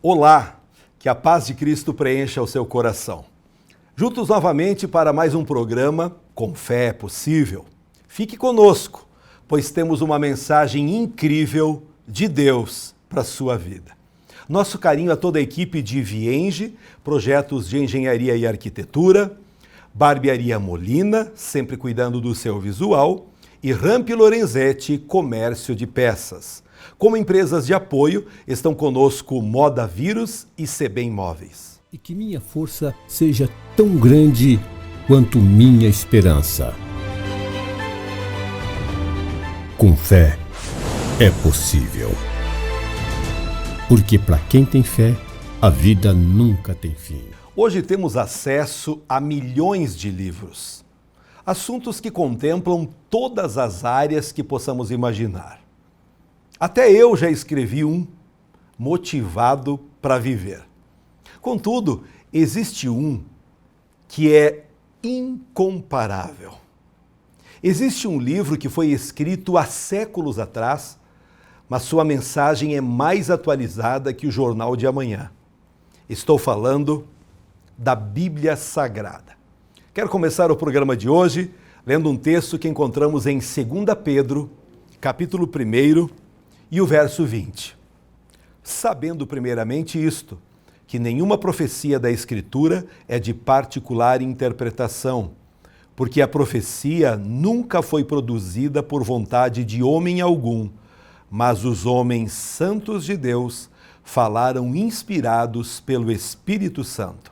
Olá, que a paz de Cristo preencha o seu coração. Juntos novamente para mais um programa Com Fé é Possível. Fique conosco, pois temos uma mensagem incrível de Deus para a sua vida. Nosso carinho a toda a equipe de Vienge, projetos de engenharia e arquitetura, Barbearia Molina, sempre cuidando do seu visual, e Ramp Lorenzetti, comércio de peças. Como empresas de apoio, estão conosco Moda Vírus e CB Imóveis. E que minha força seja tão grande quanto minha esperança. Com fé é possível. Porque para quem tem fé, a vida nunca tem fim. Hoje temos acesso a milhões de livros. Assuntos que contemplam todas as áreas que possamos imaginar. Até eu já escrevi um, Motivado para Viver. Contudo, existe um que é incomparável. Existe um livro que foi escrito há séculos atrás, mas sua mensagem é mais atualizada que o Jornal de Amanhã. Estou falando da Bíblia Sagrada. Quero começar o programa de hoje lendo um texto que encontramos em 2 Pedro, capítulo 1, e o verso 20. Sabendo primeiramente isto, que nenhuma profecia da Escritura é de particular interpretação, porque a profecia nunca foi produzida por vontade de homem algum, mas os homens santos de Deus falaram inspirados pelo Espírito Santo.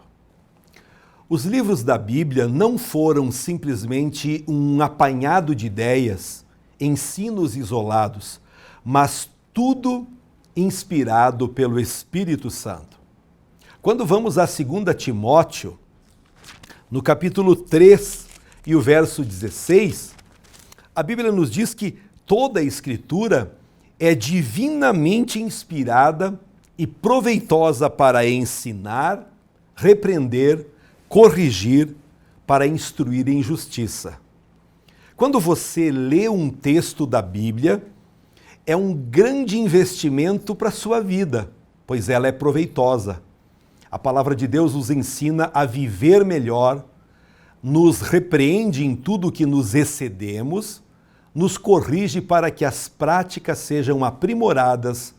Os livros da Bíblia não foram simplesmente um apanhado de ideias, ensinos isolados, mas tudo inspirado pelo Espírito Santo. Quando vamos a 2 Timóteo, no capítulo 3 e o verso 16, a Bíblia nos diz que toda a Escritura é divinamente inspirada e proveitosa para ensinar, repreender, corrigir, para instruir em justiça. Quando você lê um texto da Bíblia, é um grande investimento para a sua vida, pois ela é proveitosa. A palavra de Deus nos ensina a viver melhor, nos repreende em tudo que nos excedemos, nos corrige para que as práticas sejam aprimoradas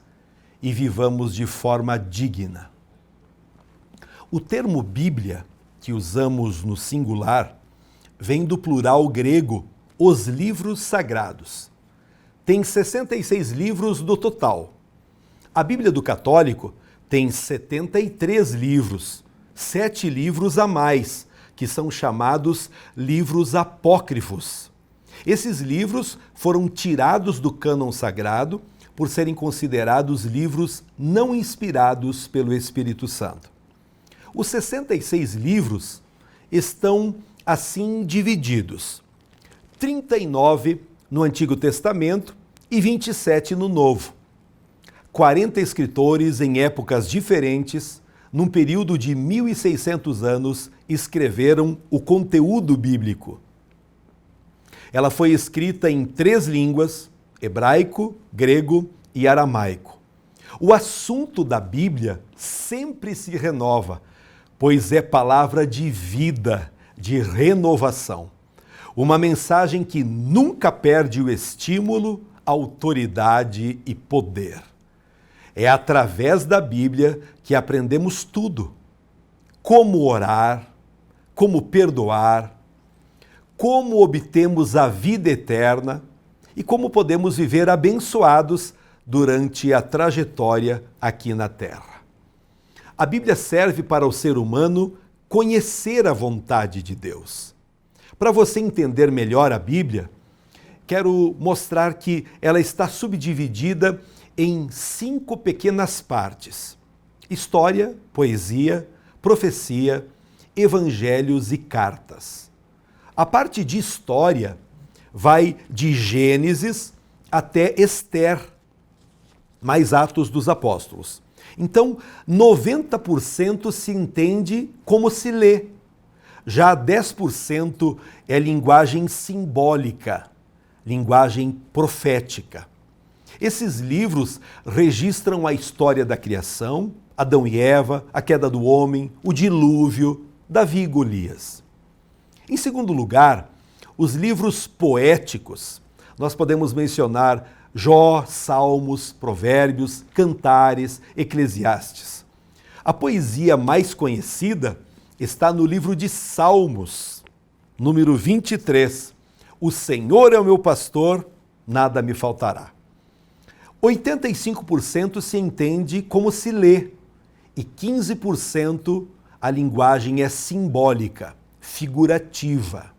e vivamos de forma digna. O termo Bíblia, que usamos no singular, vem do plural grego, os livros sagrados. Tem 66 livros no total. A Bíblia do Católico tem 73 livros, 7 livros a mais, que são chamados livros apócrifos. Esses livros foram tirados do cânon sagrado por serem considerados livros não inspirados pelo Espírito Santo. Os 66 livros estão assim divididos: 39 no Antigo Testamento e 27 no Novo. 40 escritores em épocas diferentes, num período de 1.600 anos, escreveram o conteúdo bíblico. Ela foi escrita em 3 línguas, hebraico, grego e aramaico. O assunto da Bíblia sempre se renova, pois é palavra de vida, de renovação. Uma mensagem que nunca perde o estímulo, autoridade e poder. É através da Bíblia que aprendemos tudo. Como orar, como perdoar, como obtemos a vida eterna e como podemos viver abençoados durante a trajetória aqui na Terra. A Bíblia serve para o ser humano conhecer a vontade de Deus. Para você entender melhor a Bíblia, quero mostrar que ela está subdividida em 5 pequenas partes: história, poesia, profecia, evangelhos e cartas. A parte de história vai de Gênesis até Ester, mais Atos dos Apóstolos. Então, 90% se entende como se lê. Já 10% é linguagem simbólica, linguagem profética. Esses livros registram a história da criação, Adão e Eva, a queda do homem, o dilúvio, Davi e Golias. Em segundo lugar, os livros poéticos. Nós podemos mencionar Jó, Salmos, Provérbios, Cantares, Eclesiastes. A poesia mais conhecida está no livro de Salmos, número 23. O Senhor é o meu pastor, nada me faltará. 85% se entende como se lê e 15% a linguagem é simbólica, figurativa.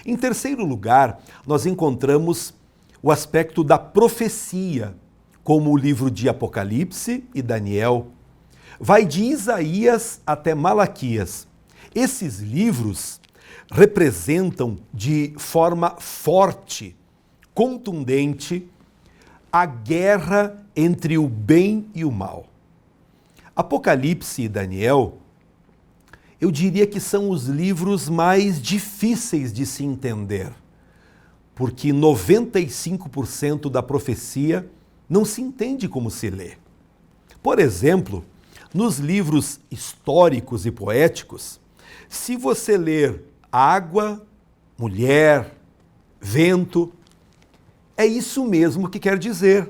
Em terceiro lugar, nós encontramos o aspecto da profecia, como o livro de Apocalipse e Daniel. Vai de Isaías até Malaquias. Esses livros representam de forma forte, contundente, a guerra entre o bem e o mal. Apocalipse e Daniel, eu diria que são os livros mais difíceis de se entender, porque 95% da profecia não se entende como se lê. Por exemplo, nos livros históricos e poéticos, se você ler água, mulher, vento, é isso mesmo que quer dizer.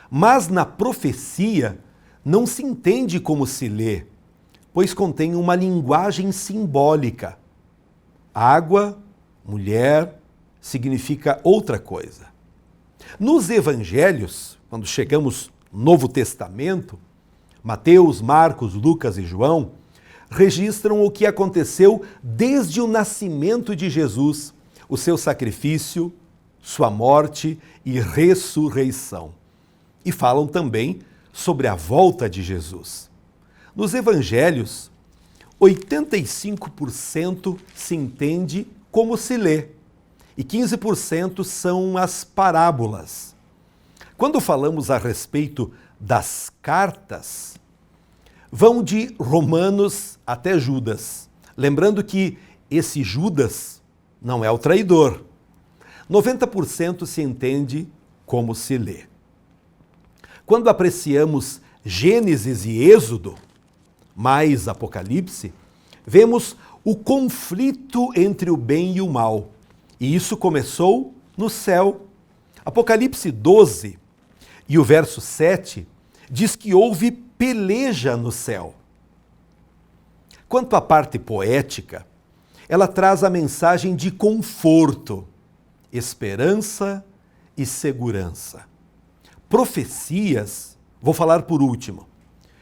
Mas na profecia não se entende como se lê, pois contém uma linguagem simbólica. Água, mulher, significa outra coisa. Nos evangelhos, quando chegamos no Novo Testamento, Mateus, Marcos, Lucas e João registram o que aconteceu desde o nascimento de Jesus, o seu sacrifício, sua morte e ressurreição. E falam também sobre a volta de Jesus. Nos evangelhos, 85% se entende como se lê e 15% são as parábolas. Quando falamos a respeito das cartas, vão de Romanos até Judas. Lembrando que esse Judas não é o traidor. 90% se entende como se lê. Quando apreciamos Gênesis e Êxodo, mais Apocalipse, vemos o conflito entre o bem e o mal. E isso começou no céu. Apocalipse 12 e o verso 7 diz que houve peleja no céu. Quanto à parte poética, ela traz a mensagem de conforto, esperança e segurança. Profecias, vou falar por último.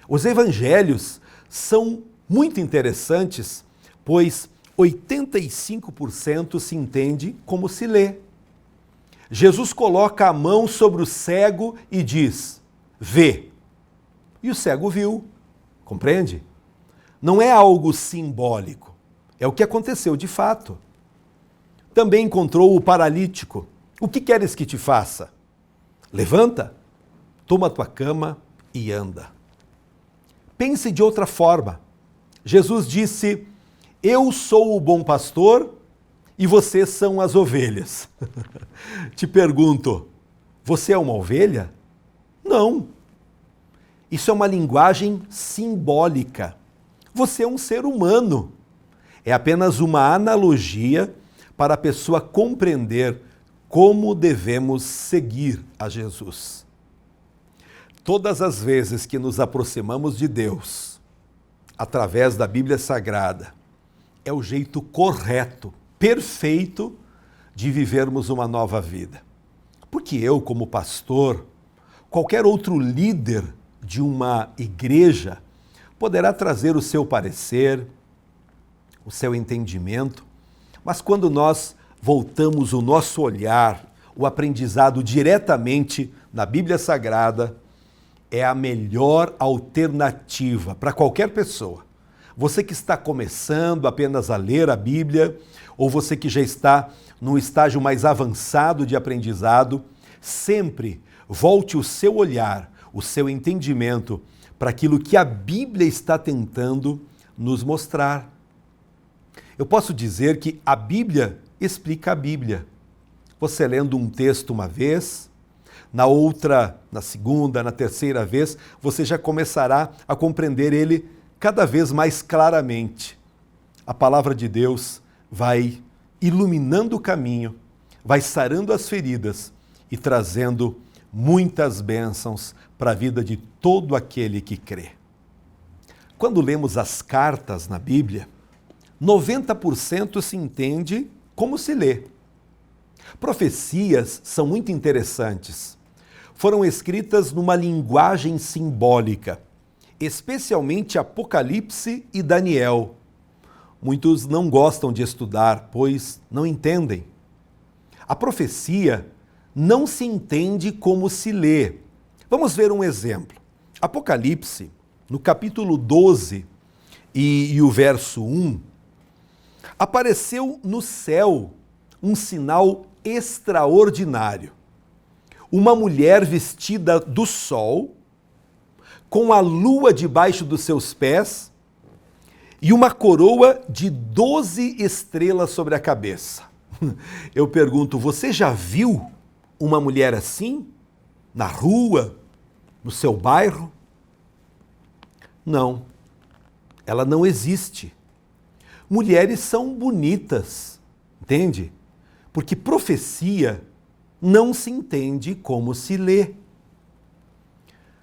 Os evangelhos são muito interessantes, pois 85% se entende como se lê. Jesus coloca a mão sobre o cego e diz: vê. E o cego viu. Compreende? Não é algo simbólico, é o que aconteceu de fato. Também encontrou o paralítico. O que queres que te faça? Levanta, toma a tua cama e anda. Pense de outra forma. Jesus disse: eu sou o bom pastor e vocês são as ovelhas. Te pergunto, você é uma ovelha? Não. Isso é uma linguagem simbólica. Você é um ser humano. É apenas uma analogia para a pessoa compreender como devemos seguir a Jesus. Todas as vezes que nos aproximamos de Deus, através da Bíblia Sagrada, é o jeito correto, perfeito, de vivermos uma nova vida. Porque eu, como pastor, qualquer outro líder de uma igreja, poderá trazer o seu parecer, o seu entendimento, mas quando nós voltamos o nosso olhar, o aprendizado diretamente na Bíblia Sagrada, é a melhor alternativa para qualquer pessoa. Você que está começando apenas a ler a Bíblia, ou você que já está num estágio mais avançado de aprendizado, sempre volte o seu olhar, o seu entendimento para aquilo que a Bíblia está tentando nos mostrar. Eu posso dizer que a Bíblia explica a Bíblia. Você lendo um texto uma vez, Na outra, na segunda, na terceira vez, você já começará a compreender ele cada vez mais claramente. A palavra de Deus vai iluminando o caminho, vai sarando as feridas e trazendo muitas bênçãos para a vida de todo aquele que crê. Quando lemos as cartas na Bíblia, 90% se entende como se lê. Profecias são muito interessantes. Foram escritas numa linguagem simbólica, especialmente Apocalipse e Daniel. Muitos não gostam de estudar, pois não entendem. A profecia não se entende como se lê. Vamos ver um exemplo. Apocalipse, no capítulo 12 e o verso 1, apareceu no céu um sinal extraordinário. Uma mulher vestida do sol, com a lua debaixo dos seus pés e uma coroa de 12 estrelas sobre a cabeça. Eu pergunto, você já viu uma mulher assim? Na rua? No seu bairro? Não, ela não existe. Mulheres são bonitas, entende? Porque profecia não se entende como se lê.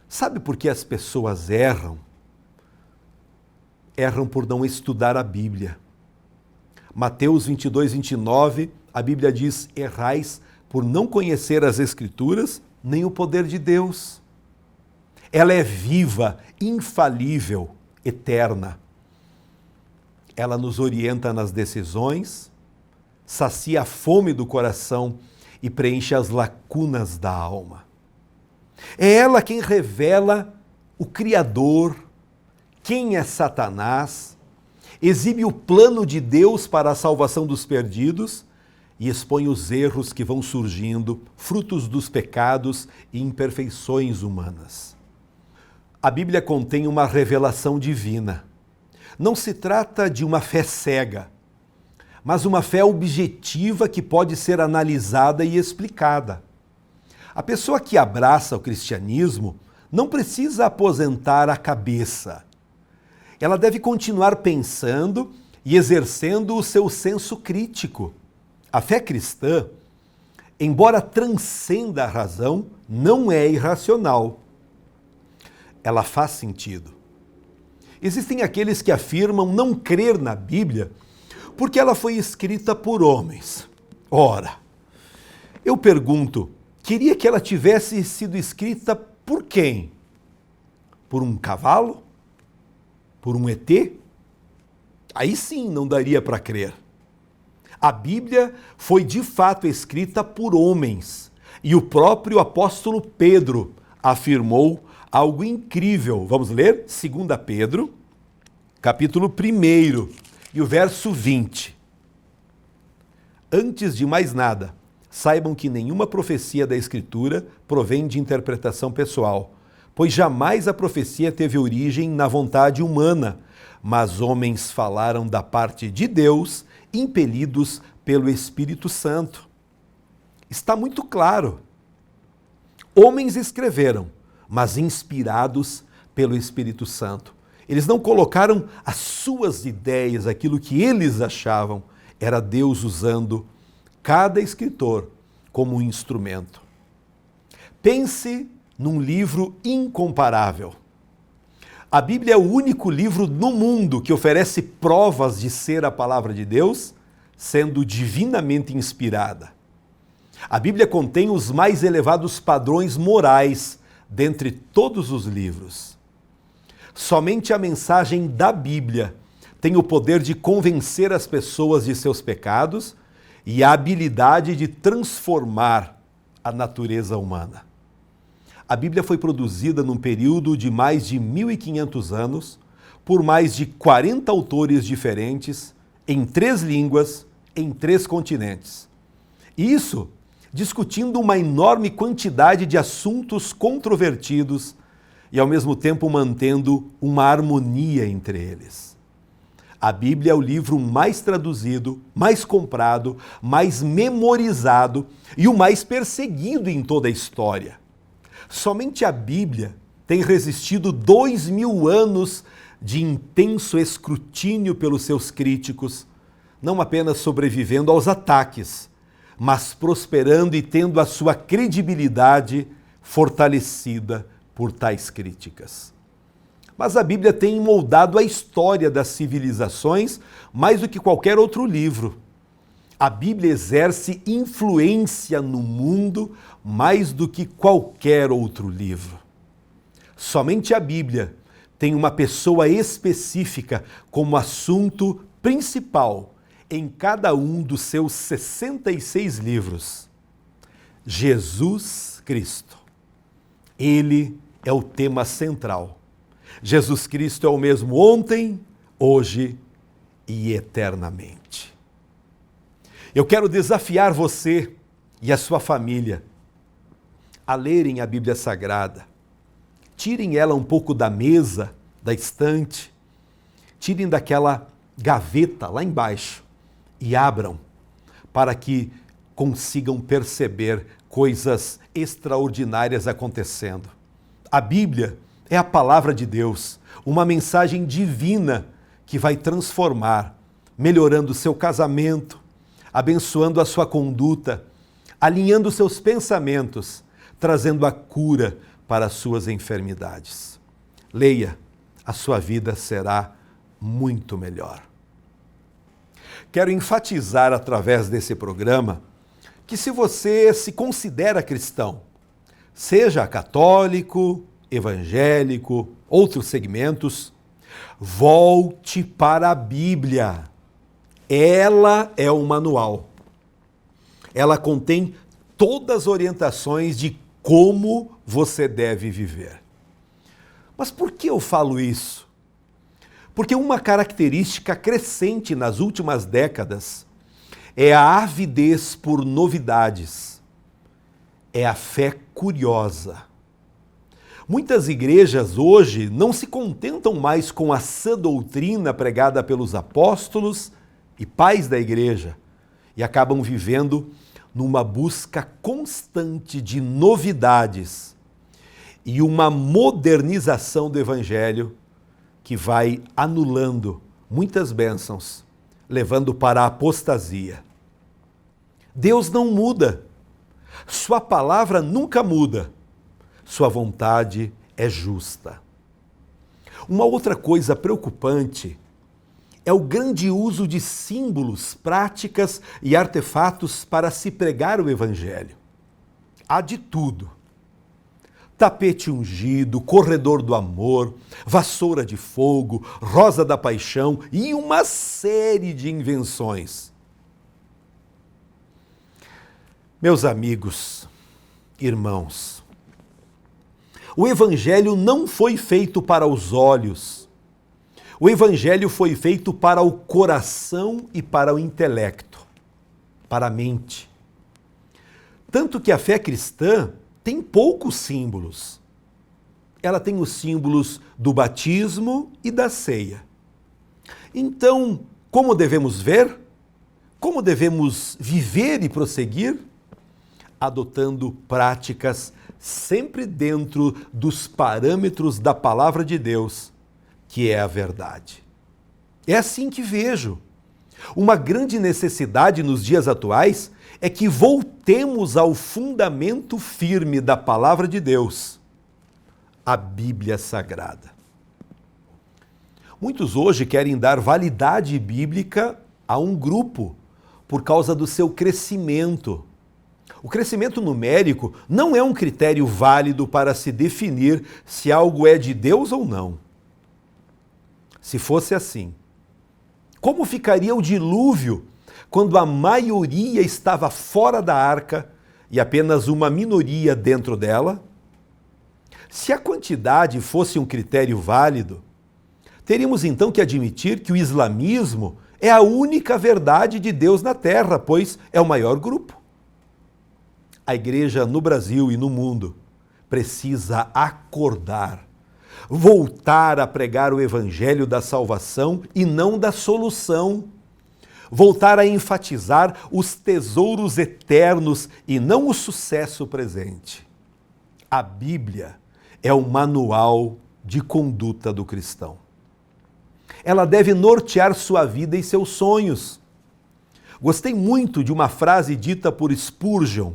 Sabe por que as pessoas erram? Erram por não estudar a Bíblia. Mateus 22, 29, a Bíblia diz, errais por não conhecer as Escrituras, nem o poder de Deus. Ela é viva, infalível, eterna. Ela nos orienta nas decisões, sacia a fome do coração e preenche as lacunas da alma. É ela quem revela o Criador, quem é Satanás, exibe o plano de Deus para a salvação dos perdidos e expõe os erros que vão surgindo, frutos dos pecados e imperfeições humanas. A Bíblia contém uma revelação divina. Não se trata de uma fé cega, mas uma fé objetiva que pode ser analisada e explicada. A pessoa que abraça o cristianismo não precisa aposentar a cabeça. Ela deve continuar pensando e exercendo o seu senso crítico. A fé cristã, embora transcenda a razão, não é irracional. Ela faz sentido. Existem aqueles que afirmam não crer na Bíblia porque ela foi escrita por homens. Ora, eu pergunto, queria que ela tivesse sido escrita por quem? Por um cavalo? Por um ET? Aí sim não daria para crer. A Bíblia foi de fato escrita por homens e o próprio apóstolo Pedro afirmou algo incrível. Vamos ler? 2 Pedro, capítulo 1 e o verso 20. Antes de mais nada, saibam que nenhuma profecia da Escritura provém de interpretação pessoal, pois jamais a profecia teve origem na vontade humana, mas homens falaram da parte de Deus, impelidos pelo Espírito Santo. Está muito claro. Homens escreveram, mas inspirados pelo Espírito Santo. Eles não colocaram as suas ideias, aquilo que eles achavam. Era Deus usando cada escritor como um instrumento. Pense num livro incomparável. A Bíblia é o único livro no mundo que oferece provas de ser a palavra de Deus, sendo divinamente inspirada. A Bíblia contém os mais elevados padrões morais dentre todos os livros. Somente a mensagem da Bíblia tem o poder de convencer as pessoas de seus pecados e a habilidade de transformar a natureza humana. A Bíblia foi produzida num período de mais de 1.500 anos, por mais de 40 autores diferentes, em 3 línguas, em 3 continentes. Isso discutindo uma enorme quantidade de assuntos controvertidos e, ao mesmo tempo, mantendo uma harmonia entre eles. A Bíblia é o livro mais traduzido, mais comprado, mais memorizado e o mais perseguido em toda a história. Somente a Bíblia tem resistido 2000 anos de intenso escrutínio pelos seus críticos, não apenas sobrevivendo aos ataques, mas prosperando e tendo a sua credibilidade fortalecida por tais críticas. Mas a Bíblia tem moldado a história das civilizações mais do que qualquer outro livro. A Bíblia exerce influência no mundo mais do que qualquer outro livro. Somente a Bíblia tem uma pessoa específica como assunto principal em cada um dos seus 66 livros. Jesus Cristo. Ele é o tema central. Jesus Cristo é o mesmo ontem, hoje e eternamente. Eu quero desafiar você e a sua família a lerem a Bíblia Sagrada. Tirem ela um pouco da mesa, da estante, tirem daquela gaveta lá embaixo e abram para que consigam perceber coisas extraordinárias acontecendo. A Bíblia é a palavra de Deus, uma mensagem divina que vai transformar, melhorando o seu casamento, abençoando a sua conduta, alinhando seus pensamentos, trazendo a cura para as suas enfermidades. Leia, a sua vida será muito melhor. Quero enfatizar através desse programa que se você se considera cristão, seja católico, evangélico, outros segmentos, volte para a Bíblia. Ela é o manual. Ela contém todas as orientações de como você deve viver. Mas por que eu falo isso? Porque uma característica crescente nas últimas décadas é a avidez por novidades, é a fé curiosa. Muitas igrejas hoje não se contentam mais com a sã doutrina pregada pelos apóstolos e pais da igreja e acabam vivendo numa busca constante de novidades e uma modernização do evangelho que vai anulando muitas bênçãos, levando para a apostasia. Deus não muda, sua palavra nunca muda, sua vontade é justa. Uma outra coisa preocupante é o grande uso de símbolos, práticas e artefatos para se pregar o evangelho. Há de tudo. Tapete ungido, corredor do amor, vassoura de fogo, rosa da paixão e uma série de invenções. Meus amigos, irmãos, o evangelho não foi feito para os olhos. O evangelho foi feito para o coração e para o intelecto, para a mente. Tanto que a fé cristã tem poucos símbolos. Ela tem os símbolos do batismo e da ceia. Então, como devemos ver? Como devemos viver e prosseguir? Adotando práticas sempre dentro dos parâmetros da palavra de Deus, que é a verdade. É assim que vejo. Uma grande necessidade nos dias atuais é que voltemos ao fundamento firme da palavra de Deus, a Bíblia Sagrada. Muitos hoje querem dar validade bíblica a um grupo por causa do seu crescimento. O crescimento numérico não é um critério válido para se definir se algo é de Deus ou não. Se fosse assim, como ficaria o dilúvio quando a maioria estava fora da arca e apenas uma minoria dentro dela? Se a quantidade fosse um critério válido, teríamos então que admitir que o islamismo é a única verdade de Deus na Terra, pois é o maior grupo. A igreja no Brasil e no mundo precisa acordar voltar a pregar o evangelho da salvação e não da solução, voltar a enfatizar os tesouros eternos e não o sucesso presente. A Bíblia é o manual de conduta do cristão. Ela deve nortear sua vida e seus sonhos. Gostei muito de uma frase dita por Spurgeon.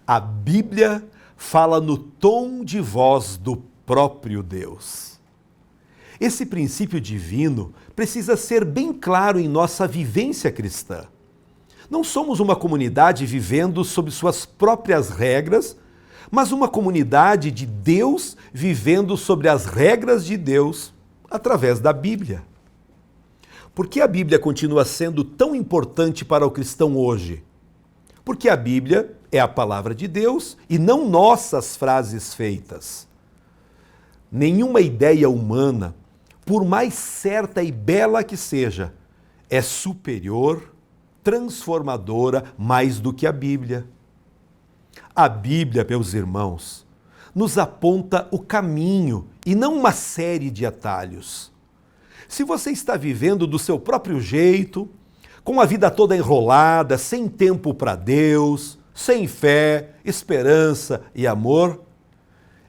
A Bíblia fala no tom de voz do próprio Deus. Esse princípio divino precisa ser bem claro em nossa vivência cristã. Não somos uma comunidade vivendo sob suas próprias regras, mas uma comunidade de Deus vivendo sobre as regras de Deus através da Bíblia. Por que a Bíblia continua sendo tão importante para o cristão hoje? Porque a Bíblia é a palavra de Deus e não nossas frases feitas. Nenhuma ideia humana, por mais certa e bela que seja, é superior, transformadora, mais do que a Bíblia. A Bíblia, meus irmãos, nos aponta o caminho e não uma série de atalhos. Se você está vivendo do seu próprio jeito, com a vida toda enrolada, sem tempo para Deus, sem fé, esperança e amor,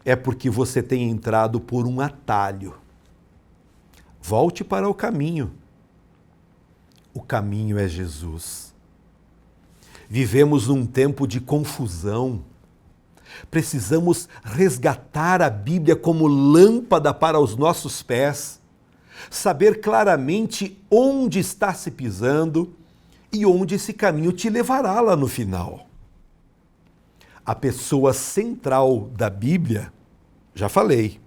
é porque você tem entrado por um atalho. Volte para o caminho. O caminho é Jesus. Vivemos num tempo de confusão. Precisamos resgatar a Bíblia como lâmpada para os nossos pés, saber claramente onde está se pisando e onde esse caminho te levará lá no final. A pessoa central da Bíblia, já falei,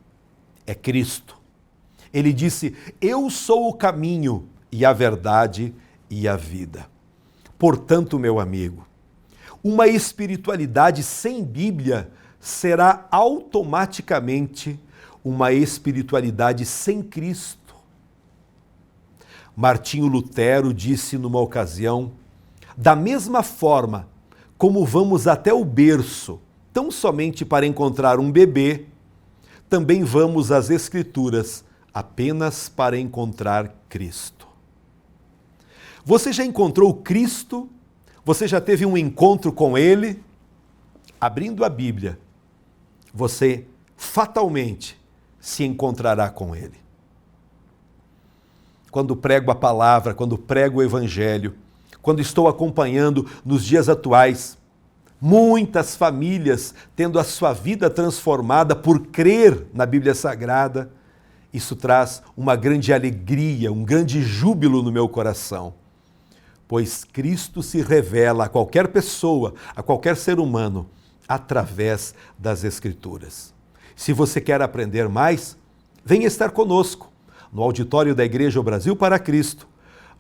é Cristo. Ele disse: eu sou o caminho e a verdade e a vida. Portanto, meu amigo, uma espiritualidade sem Bíblia será automaticamente uma espiritualidade sem Cristo. Martinho Lutero disse numa ocasião: da mesma forma como vamos até o berço, tão somente para encontrar um bebê, também vamos às Escrituras apenas para encontrar Cristo. Você já encontrou Cristo? Você já teve um encontro com Ele? Abrindo a Bíblia, você fatalmente se encontrará com Ele. Quando prego a palavra, quando prego o Evangelho, quando estou acompanhando nos dias atuais, muitas famílias tendo a sua vida transformada por crer na Bíblia Sagrada, isso traz uma grande alegria, um grande júbilo no meu coração, pois Cristo se revela a qualquer pessoa, a qualquer ser humano, através das Escrituras. Se você quer aprender mais, venha estar conosco no auditório da Igreja Brasil para Cristo,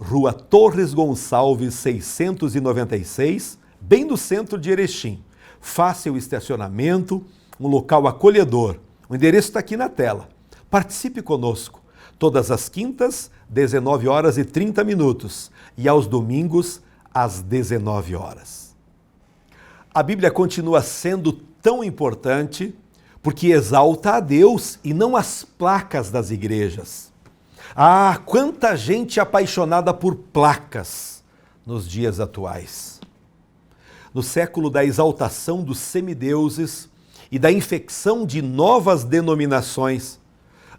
Rua Torres Gonçalves 696, bem no centro de Erechim. Fácil estacionamento, um local acolhedor. O endereço está aqui na tela. Participe conosco. Todas as quintas, 19h30 e aos domingos, às 19 horas. A Bíblia continua sendo tão importante porque exalta a Deus e não as placas das igrejas. Ah, quanta gente apaixonada por placas nos dias atuais. No século da exaltação dos semideuses e da infecção de novas denominações,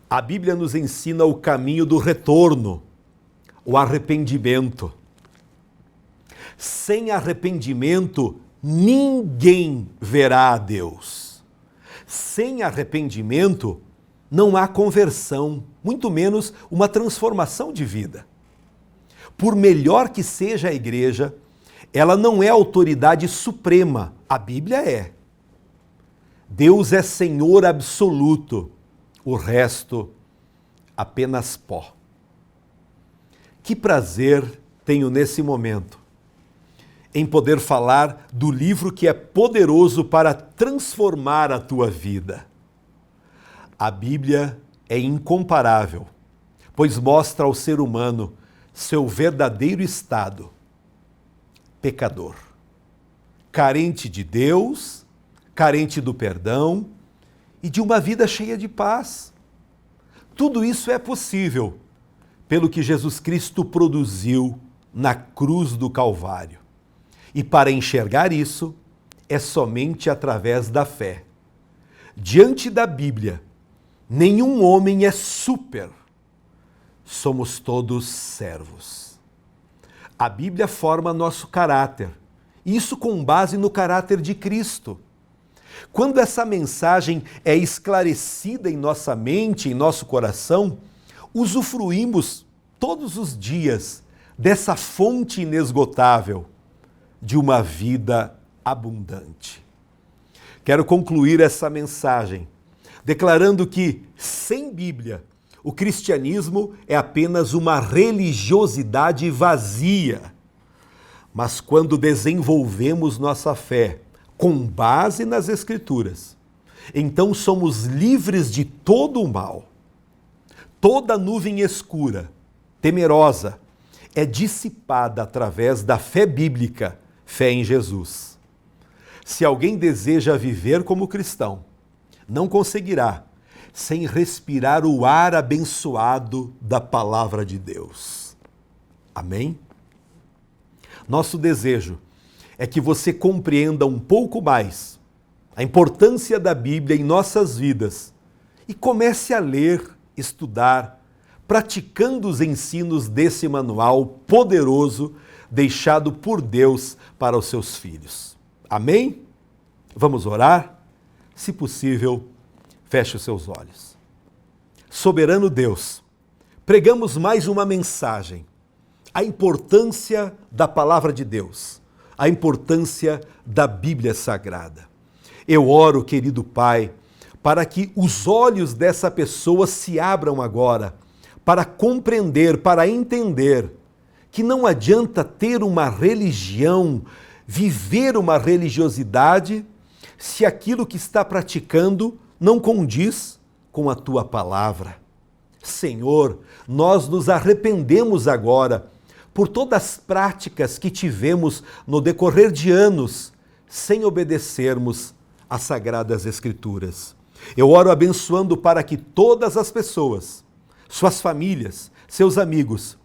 a Bíblia nos ensina o caminho do retorno, o arrependimento. Sem arrependimento, ninguém verá a Deus. Sem arrependimento, não há conversão, muito menos uma transformação de vida. Por melhor que seja a igreja, ela não é autoridade suprema, a Bíblia é. Deus é Senhor absoluto, o resto apenas pó. Que prazer tenho nesse momento em poder falar do livro que é poderoso para transformar a tua vida. A Bíblia é incomparável, pois mostra ao ser humano seu verdadeiro estado, pecador, carente de Deus, carente do perdão e de uma vida cheia de paz. Tudo isso é possível pelo que Jesus Cristo produziu na cruz do Calvário. E para enxergar isso, é somente através da fé. Diante da Bíblia, nenhum homem é super. Somos todos servos. A Bíblia forma nosso caráter, isso com base no caráter de Cristo. Quando essa mensagem é esclarecida em nossa mente, em nosso coração, usufruímos todos os dias dessa fonte inesgotável de uma vida abundante. Quero concluir essa mensagem declarando que, sem Bíblia, o cristianismo é apenas uma religiosidade vazia. Mas quando desenvolvemos nossa fé com base nas Escrituras, então somos livres de todo o mal. Toda nuvem escura, temerosa, é dissipada através da fé bíblica, fé em Jesus. Se alguém deseja viver como cristão, não conseguirá sem respirar o ar abençoado da palavra de Deus. Amém? Nosso desejo é que você compreenda um pouco mais a importância da Bíblia em nossas vidas e comece a ler, estudar, praticando os ensinos desse manual poderoso deixado por Deus para os seus filhos. Amém? Vamos orar? Se possível, feche os seus olhos. Soberano Deus, pregamos mais uma mensagem. A importância da palavra de Deus, a importância da Bíblia Sagrada. Eu oro, querido Pai, para que os olhos dessa pessoa se abram agora, para compreender, para entender que não adianta ter uma religião, viver uma religiosidade, se aquilo que está praticando não condiz com a Tua palavra. Senhor, nós nos arrependemos agora por todas as práticas que tivemos no decorrer de anos sem obedecermos às Sagradas Escrituras. Eu oro abençoando para que todas as pessoas, suas famílias, seus amigos,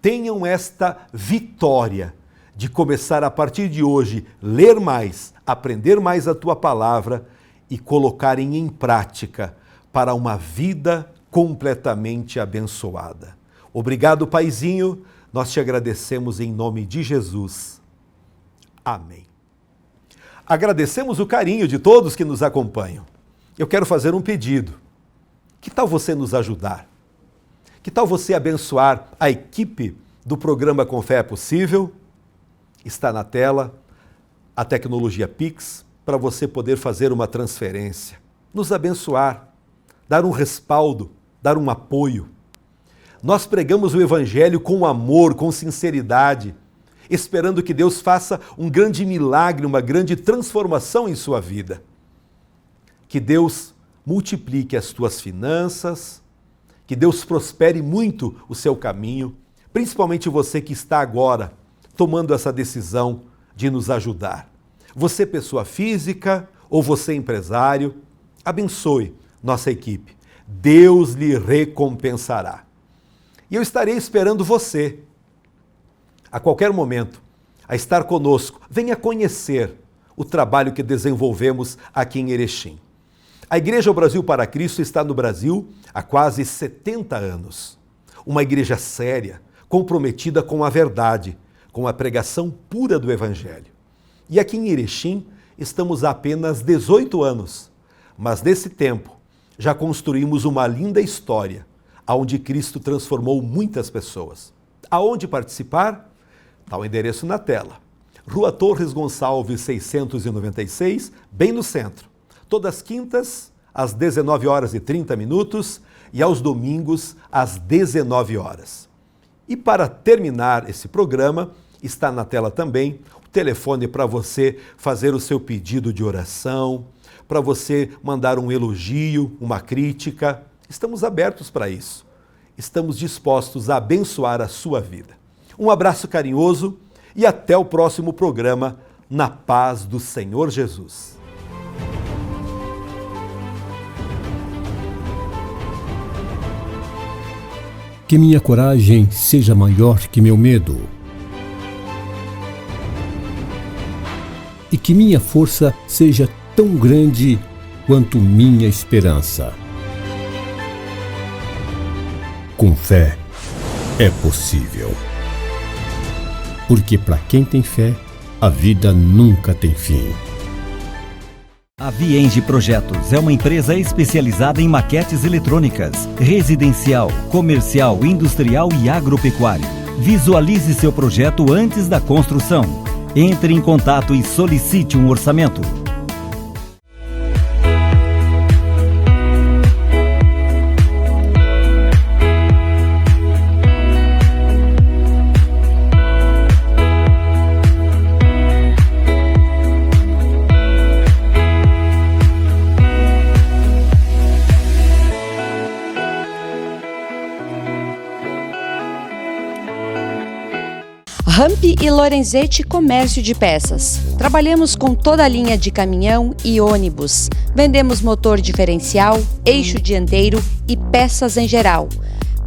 tenham esta vitória de começar a partir de hoje, ler mais, aprender mais a Tua palavra e colocarem em prática para uma vida completamente abençoada. Obrigado, Paizinho. Nós te agradecemos em nome de Jesus. Amém. Agradecemos o carinho de todos que nos acompanham. Eu quero fazer um pedido. Que tal você nos ajudar? Que tal você abençoar a equipe do programa Com Fé é Possível? Está na tela a tecnologia Pix para você poder fazer uma transferência, nos abençoar, dar um respaldo, dar um apoio. Nós pregamos o Evangelho com amor, com sinceridade, esperando que Deus faça um grande milagre, uma grande transformação em sua vida. Que Deus multiplique as tuas finanças, que Deus prospere muito o seu caminho, principalmente você que está agora tomando essa decisão de nos ajudar. Você, pessoa física, ou você, empresário, abençoe nossa equipe. Deus lhe recompensará. E eu estarei esperando você, a qualquer momento, a estar conosco. Venha conhecer o trabalho que desenvolvemos aqui em Erechim. A Igreja Brasil para Cristo está no Brasil há quase 70 anos. Uma igreja séria, comprometida com a verdade, com a pregação pura do Evangelho. E aqui em Erechim estamos há apenas 18 anos, mas nesse tempo já construímos uma linda história, onde Cristo transformou muitas pessoas. Aonde participar? Está o endereço na tela. Rua Torres Gonçalves, 696, bem no centro. Todas as quintas, às 19h30 e aos domingos, às 19 horas. E para terminar esse programa, está na tela também o telefone para você fazer o seu pedido de oração, para você mandar um elogio, uma crítica. Estamos abertos para isso. Estamos dispostos a abençoar a sua vida. Um abraço carinhoso e até o próximo programa, na paz do Senhor Jesus. Que minha coragem seja maior que meu medo. E que minha força seja tão grande quanto minha esperança. Com fé é possível. Porque para quem tem fé, a vida nunca tem fim. A Vienge Projetos é uma empresa especializada em maquetes eletrônicas, residencial, comercial, industrial e agropecuário. Visualize seu projeto antes da construção. Entre em contato e solicite um orçamento. Ramp e Lorenzetti Comércio de Peças. Trabalhamos com toda a linha de caminhão e ônibus. Vendemos motor diferencial, eixo dianteiro e peças em geral.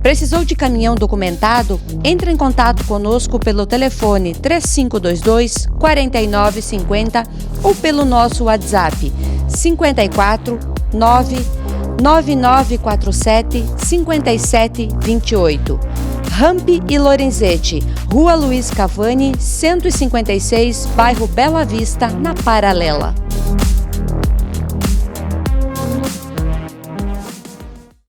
Precisou de caminhão documentado? Entre em contato conosco pelo telefone 3522-4950 ou pelo nosso WhatsApp 54 9947 5728. Ramp e Lorenzetti, Rua Luiz Cavani, 156, bairro Bela Vista, na Paralela.